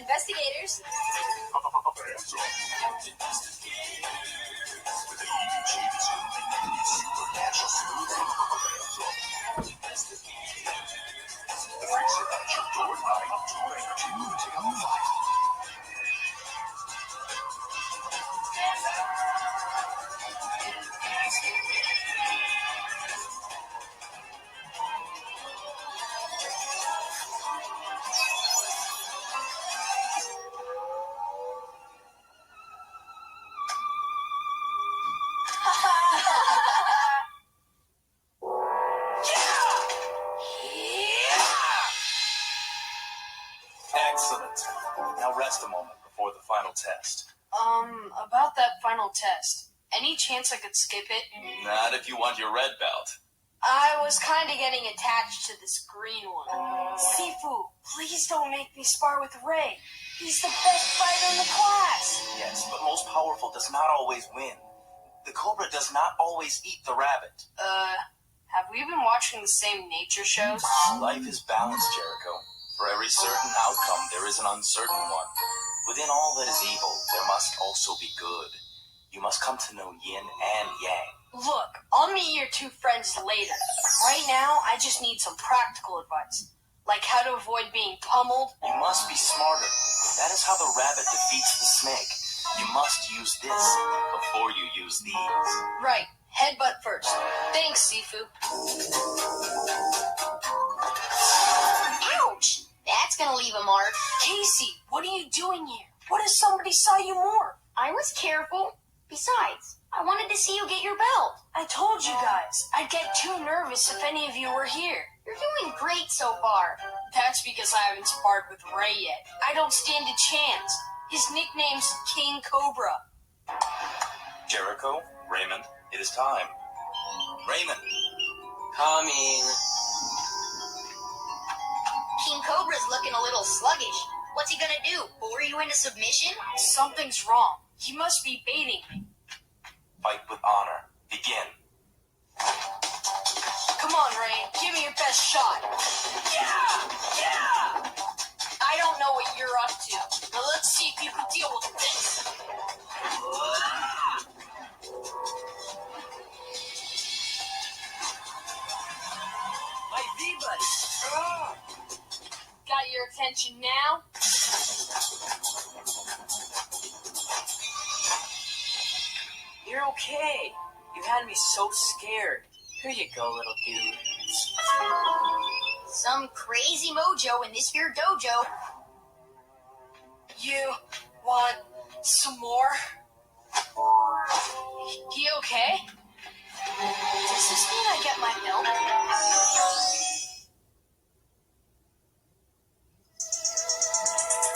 Investigators. Excellent. Now rest a moment before the final test. About that final test. Any chance I could skip it? Not if you want your red belt. I was kind of getting attached to this green one. Sifu, please don't make me spar with Ray. He's the best fighter in the class. Yes, but most powerful does not always win. The cobra does not always eat the rabbit. Have we been watching the same nature shows? Life is balanced, Jericho. For every certain outcome, there is an uncertain one. Within all that is evil, there must also be good. You must come to know yin and yang. Look, I'll meet your two friends later. Right now, I just need some practical advice. Like how to avoid being pummeled. You must be smarter. That is how the rabbit defeats the snake. You must use this before you use these. Right. Headbutt first. Thanks, Sifu. Ouch! That's gonna leave a mark. Casey, what are you doing here? What if somebody saw you more? I was careful. Besides, I wanted to see you get your belt. I told you guys, I'd get too nervous if any of you were here. You're doing great so far. That's because I haven't sparred with Ray yet. I don't stand a chance. His nickname's King Cobra. Jericho, Raymond, it is time. Raymond. Coming. King Cobra's looking a little sluggish. What's he gonna do? Bore you into submission? Something's wrong. He must be baiting me. Fight with honor. Begin. Come on, Ray. Give me your best shot. Yeah! I don't know what you're up to, but let's see if you can deal with this. My V-Buddy. Got your attention now? You're okay. You had me so scared. Here you go, little dude. Some crazy mojo in this here dojo. You want some more? He okay? Does this mean I get my belt?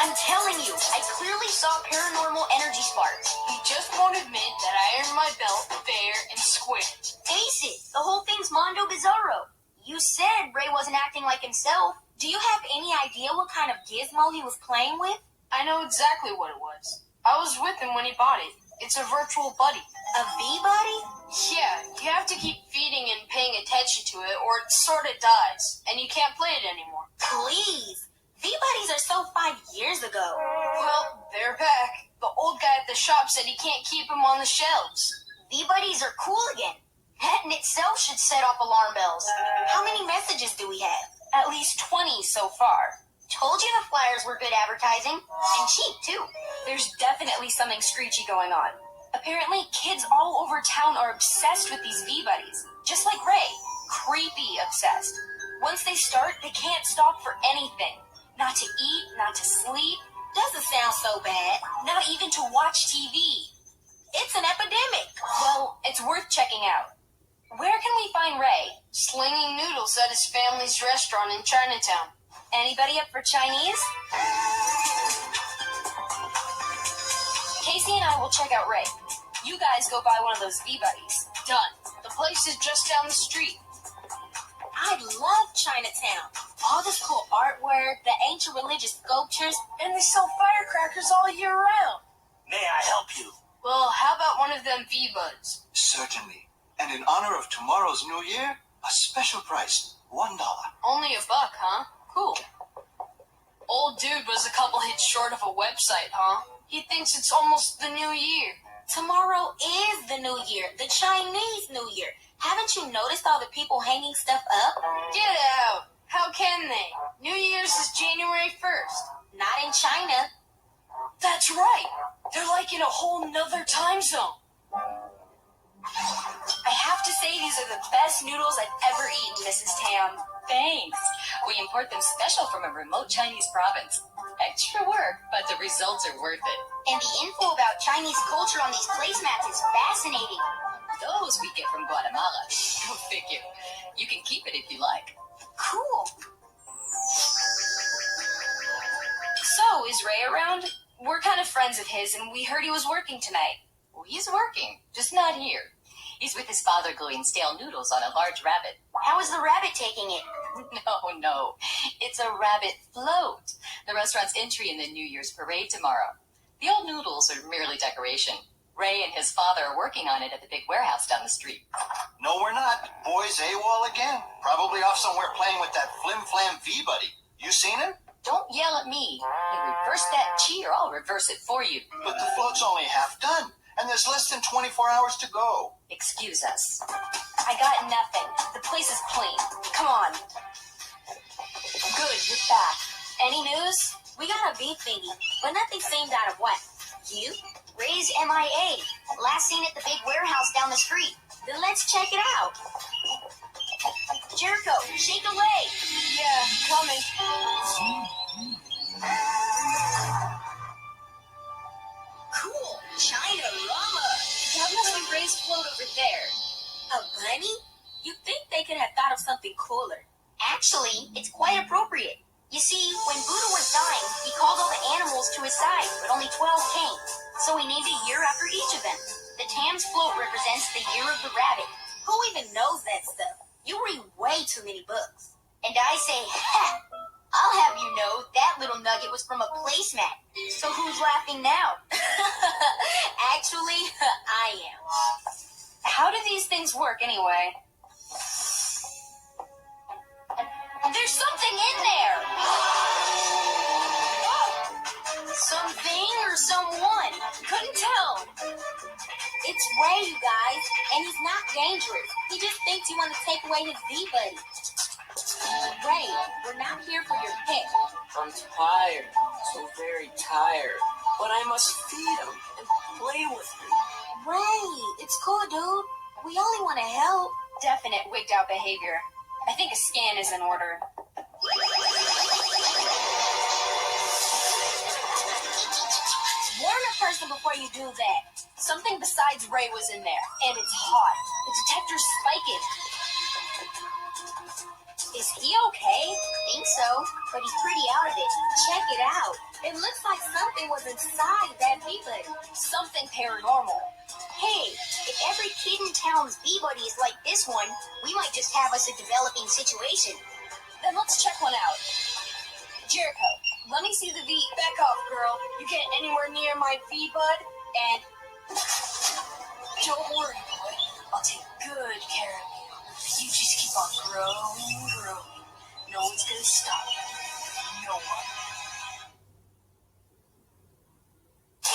I'm telling you, I clearly saw paranormal energy sparks. He just won't admit that I earned my belt fair and square. Face it, the whole thing's Mondo Bizarro. You said Ray wasn't acting like himself. Do you have any idea what kind of gizmo he was playing with? I know exactly what it was. I was with him when he bought it. It's a virtual buddy. A V-Buddy? Yeah, you have to keep feeding and paying attention to it or it sort of dies, and you can't play it anymore. Please. V-Buddies are so 5 years ago. Well, they're back. The old guy at the shop said he can't keep them on the shelves. V-Buddies are cool again. That in itself should set off alarm bells. How many messages do we have? At least 20 so far. Told you the flyers were good advertising. And cheap, too. There's definitely something screechy going on. Apparently, kids all over town are obsessed with these V-Buddies. Just like Ray. Creepy obsessed. Once they start, they can't stop for anything. Not to eat, not to sleep. Doesn't sound so bad. Not even to watch TV. It's an epidemic. Well, it's worth checking out. Where can we find Ray? Slinging noodles at his family's restaurant in Chinatown. Anybody up for Chinese? Casey and I will check out Ray. You guys go buy one of those V-Buddies. Done. The place is just down the street. I love Chinatown. All this cool artwork, the ancient religious sculptures, And they sell firecrackers all year round. May I help you? Well, how about one of them V-Buds? Certainly. And in honor of tomorrow's New Year, a special price, $1. Only $1, huh? Cool. Old dude was a couple hits short of a website, huh? He thinks it's almost the new year. Tomorrow is the new year, the Chinese New Year. Haven't you noticed all the people hanging stuff up? Get out. How can they? New Year's is January 1st. Not in China. That's right. They're like in a whole nother time zone. I have to say these are the best noodles I've ever eaten, Mrs. Tam. Thanks. We import them special from a remote Chinese province. Extra work, but the results are worth it. And the info about Chinese culture on these placemats is fascinating. Those we get from Guatemala. Go figure. You can keep it if you like. Cool. So, is Ray around? We're kind of friends of his, and we heard he was working tonight. Well, he's working, just not here. He's with his father gluing stale noodles on a large rabbit. How is the rabbit taking it? No. It's a rabbit float. The restaurant's entry in the New Year's parade tomorrow. The old noodles are merely decoration. Ray and his father are working on it at the big warehouse down the street. No, we're not. Boy's AWOL again. Probably off somewhere playing with that flim-flam V-buddy. You seen him? Don't yell at me. You reverse that chi or I'll reverse it for you. But the float's only half done, and there's less than 24 hours to go. Excuse us. I got nothing. The place is clean. Come on. Good, you're back. Any news? We got a beef thingy, but nothing seemed out of whack. You? Ray's MIA. Last seen at the big warehouse down the street. Then let's check it out. Jericho, shake away. Yeah, coming. Cool. China-rama. That must be Ray's float over there. A bunny? You'd think they could have thought of something cooler. Actually, it's quite appropriate. You see, when Buddha was dying, he called all the animals to his side, but only 12 came. So he named a year after each of them. The Tam's float represents the year of the rabbit. Who even knows that stuff? You read way too many books. And I say, ha! I'll have you know that little nugget was from a placemat. So who's laughing now? Actually, I am. How do these things work anyway? There's something in there! Something or someone? Couldn't tell. It's Ray, you guys, and he's not dangerous. He just thinks you want to take away his V-buddy. Ray, we're not here for your pet. I'm tired. So very tired. But I must feed him and play with him. Ray, it's cool, dude. We only want to help. Definite wigged out behavior. I think a scan is in order. Warn a person before you do that. Something besides Ray was in there, and it's hot. The detector's spiking. Is he okay? Think so, but he's pretty out of it. Check it out. It looks like something was inside that V-buddy. Something paranormal. Hey, if every kid in town's V-buddy is like this one, we might just have us a developing situation. Then let's check one out. Jericho, let me see the V. Back off, girl. You get anywhere near my V-bud, and don't worry, boy. I'll take good care of you. You just keep on growing. No one's gonna stop you. No one.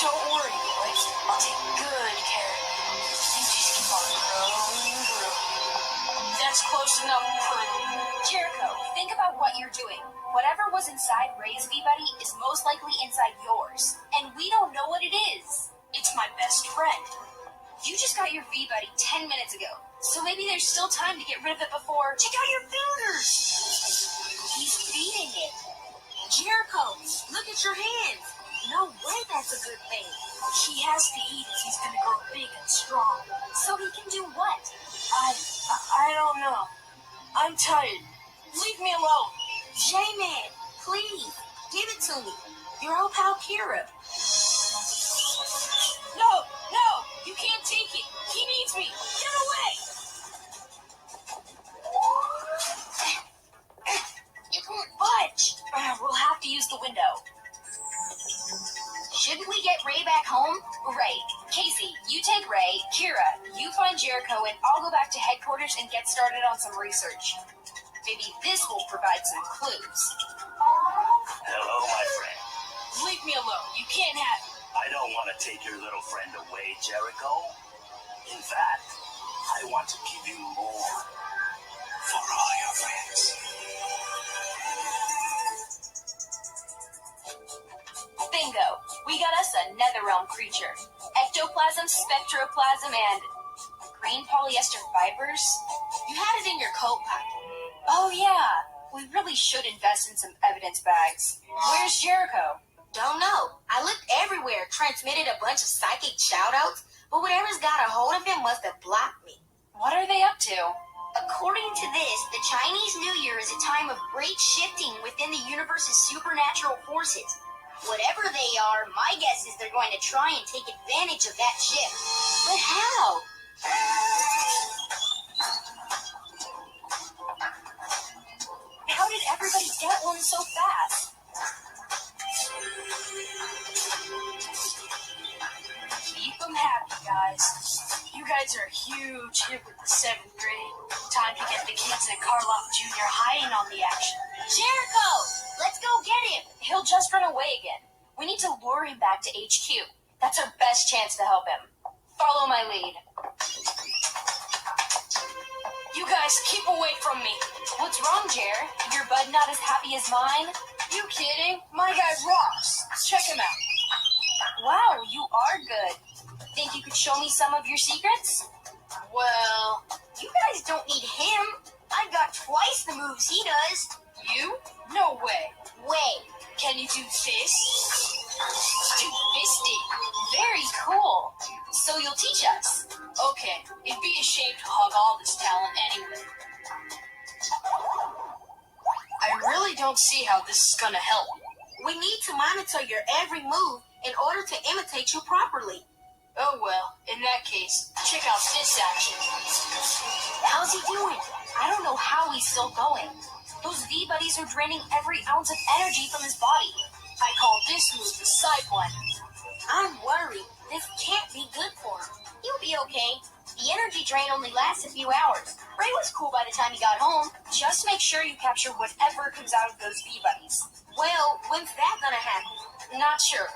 Don't worry, boy. I'll take good care of you. You just keep on growing. That's close enough, Prue. Jericho, think about what you're doing. Whatever was inside Ray's V-buddy is most likely inside yours. And we don't know what it is. It's my best friend. You just got your V-buddy 10 minutes ago. So maybe there's still time to get rid of it before... Check out your fingers. He's feeding it. Jericho, look at your hands. No way that's a good thing. He has to eat if he's gonna grow big and strong. So he can do what? I don't know. I'm tired. Leave me alone. J-Man, please, give it to me. Your old pal Kira. No, you can't take it. He needs me. Get away. You can't budge. We'll have to use the window. Shouldn't we get Ray back home? Right. Casey, you take Ray. Kira, you find Jericho, and I'll go back to headquarters and get started on some research. Maybe this will provide some clues. Hello, Leave me alone. You can't have it. I don't want to take your little friend away, Jericho. In fact, I want to give you more for all your friends. Bingo! We got us a netherrealm creature. Ectoplasm, spectroplasm, and green polyester fibers. You had it in your coat pocket. Oh yeah, we really should invest in some evidence bags. Where's Jericho? Don't know. I looked everywhere, transmitted a bunch of psychic shoutouts, but whatever's got a hold of him must have blocked me. What are they up to? According to this, the Chinese New Year is a time of great shifting within the universe's supernatural forces. Whatever they are, my guess is they're going to try and take advantage of that shift. But how? How did everybody get one so fast? Keep them happy, guys. You guys are a huge hit with the 7th grade. Time to get the kids at Karloff Junior High in on the action. Jericho! Let's go get him! He'll just run away again. We need to lure him back to HQ. That's our best chance to help him. Follow my lead. You guys keep away from me. What's wrong, Jer? Your bud not as happy as mine? You kidding? My guy rocks. Check him out. Wow, you are good. Think you could show me some of your secrets? Well, You guys don't need him. I've got twice the moves he does. you? No way. Wait. Can you do this? Too fisty. Very cool. So you'll teach us? Okay, it'd be a shame to hog all this talent anyway. I really don't see how this is gonna help. We need to monitor your every move in order to imitate you properly. Oh well, in that case, check out this action. How's he doing? I don't know how he's still going. Those V-Buddies are draining every ounce of energy from his body. I call this move the sidewinder. I'm worried. This can't be good for him. He'll be okay. The energy drain only lasts a few hours. Ray was cool by the time he got home. Just make sure you capture whatever comes out of those V-Buddies. Well, when's that gonna happen? Not sure.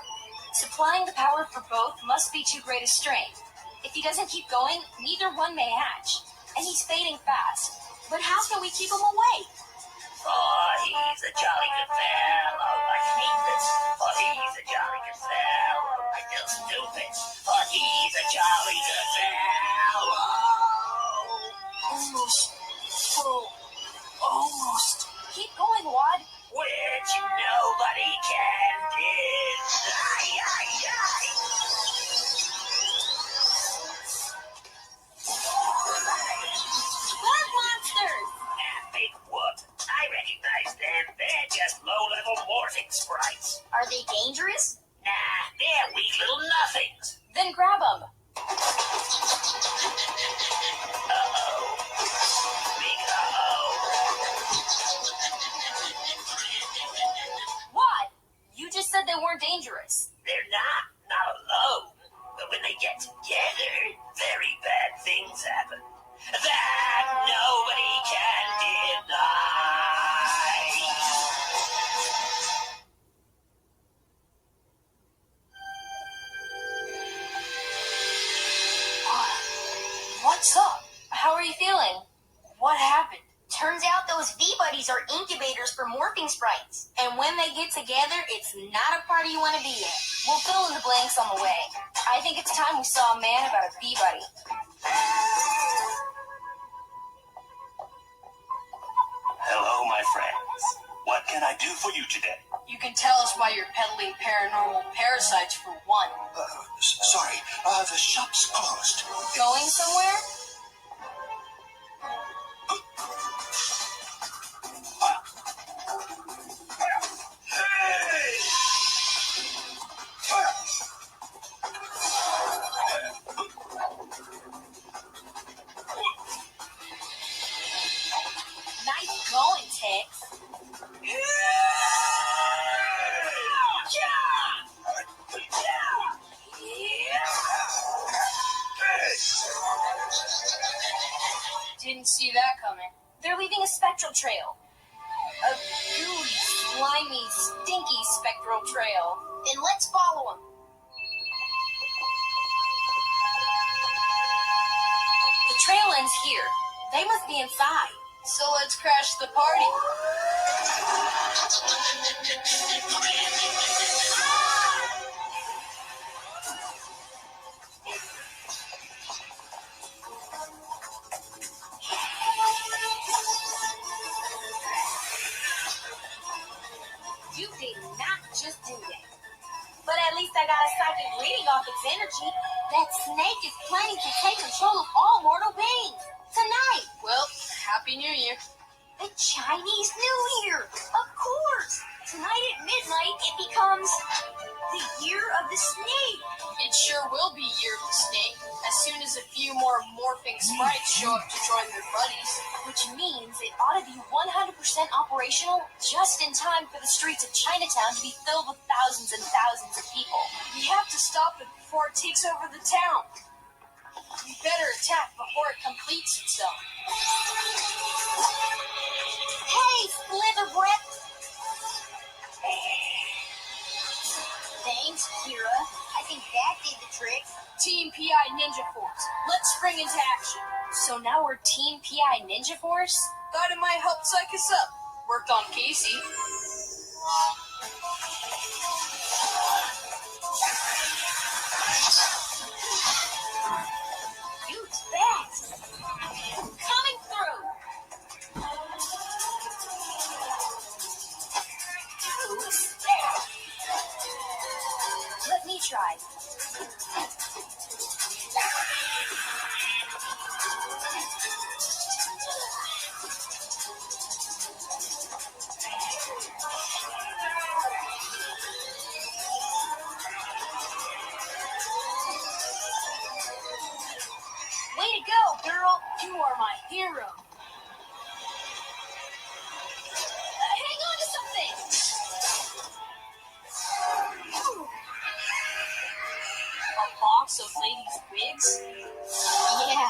Supplying the power for both must be too great a strain. If he doesn't keep going, neither one may hatch. And he's fading fast. But how can we keep him away? Oh, he's a jolly good fellow. I hate this. Oh, he's a jolly good fellow. I feel stupid. Oh, he's a jolly good fellow. Almost full. Almost. Keep going, Wad. Which nobody can deny. Blood monsters! Big whoop. I recognize them. They're just low-level morphing sprites. Are they dangerous? Nah, they're weak little nothings. Then grab him. Uh-oh. Big uh-oh. Wad, you just said they weren't dangerous. They're not alone. But when they get together, very bad things happen. That nobody can deny. What's up? How are you feeling? What happened? Turns out those V-Buddies are incubators for morphing sprites. And when they get together, it's not a party you want to be at. We'll fill in the blanks on the way. I think it's time we saw a man about a V-Buddy. Hello, my friends. What can I do for you today? You can tell us why you're peddling paranormal parasites for one. Sorry, the shop's closed. Going somewhere? Nice going, Tex. Didn't see that coming. They're leaving a spectral trail. A gooey, slimy, stinky spectral trail. Then let's follow him. The trail ends here. They must be inside. So let's crash the party. You did not just do that. But at least I got a psychic reading off its energy. That snake is planning to take control of all mortal beings. Tonight. Well, Happy New Year. The Chinese New Year. Of course. Tonight at midnight, it becomes the Year of the Snake. It sure will be Year of the Snake as soon as a few more morphing sprites show up to join their buddies. Which means it ought to be 100% operational just in time for the streets of Chinatown to be filled with thousands and thousands of people. We have to stop it before it takes over the town. We better attack before it completes itself. Hey, Slither Breath. Thanks, Kira. I think that did the trick. Team PI Ninja Force, let's spring into action. So now we're Team PI Ninja Force? Thought it might help psych us up. Worked on Casey. Dude's fast. Coming through. Oops. Let me try. Way to go, girl. You are my hero. Hang on to something. A box of ladies' wigs? Yeah,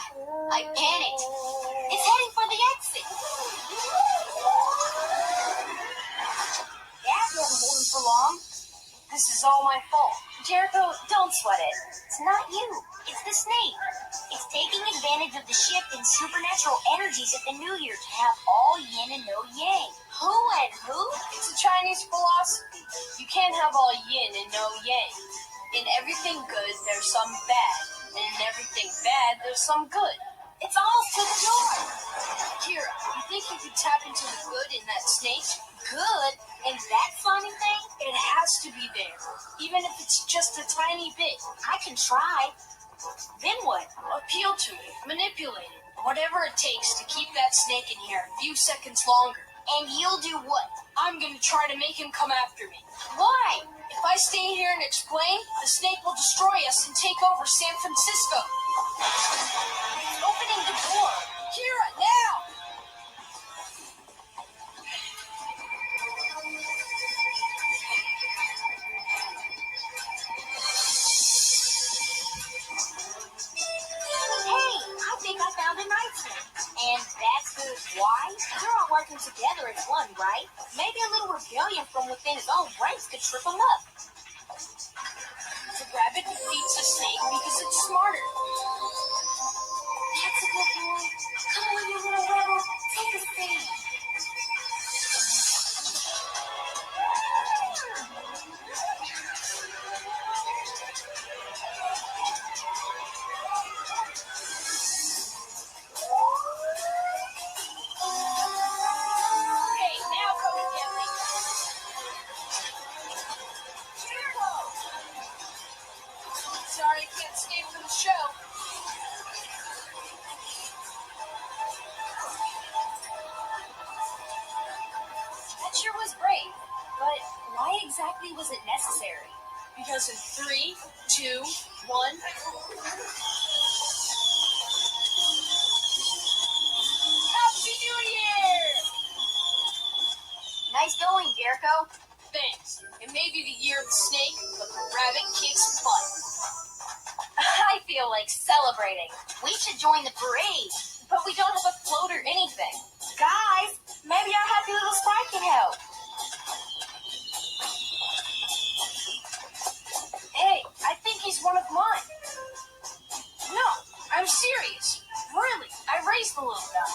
I panicked. It's heading for the exit. That wasn't holding for long. This is all my fault. Jericho, don't sweat it. It's not you. It's the snake. It's taking advantage of the shift in supernatural energies at the New Year to have all yin and no yang. Who and who? It's a Chinese philosophy. You can't have all yin and no yang. In everything good, there's some bad. And in everything bad, there's some good. It's almost to the door. Kira, you think you could tap into the good in that snake? Good? And that slimy thing? It has to be there. Even if it's just a tiny bit. I can try. Then what? Appeal to it. Manipulate it. Whatever it takes to keep that snake in here a few seconds longer. And you'll do what? I'm gonna try to make him come after me. Why? If I stay here and explain, the snake will destroy us and take over San Francisco. It's opening the door. Kira, now! Hey, I think I found a night snake. And that's good. Why? They're all working together as one, right? Maybe a little rebellion from within his own ranks could trip him up. The rabbit defeats the snake because it's smarter. That's a good boy. Come on, you little rebel. Take a seat. Okay, now come and get me. Sorry, I can't stay for the show. That sure was brave. But why exactly was it necessary? Because in 3, 2, 1. Happy New Year! Nice going, Jericho. Thanks. It may be the year of the snake, but the rabbit kicks butt. I feel like celebrating. We should join the parade. But we don't have a float or anything. Guys, maybe our happy little sprite can help. serious. Really, I raised the little guy.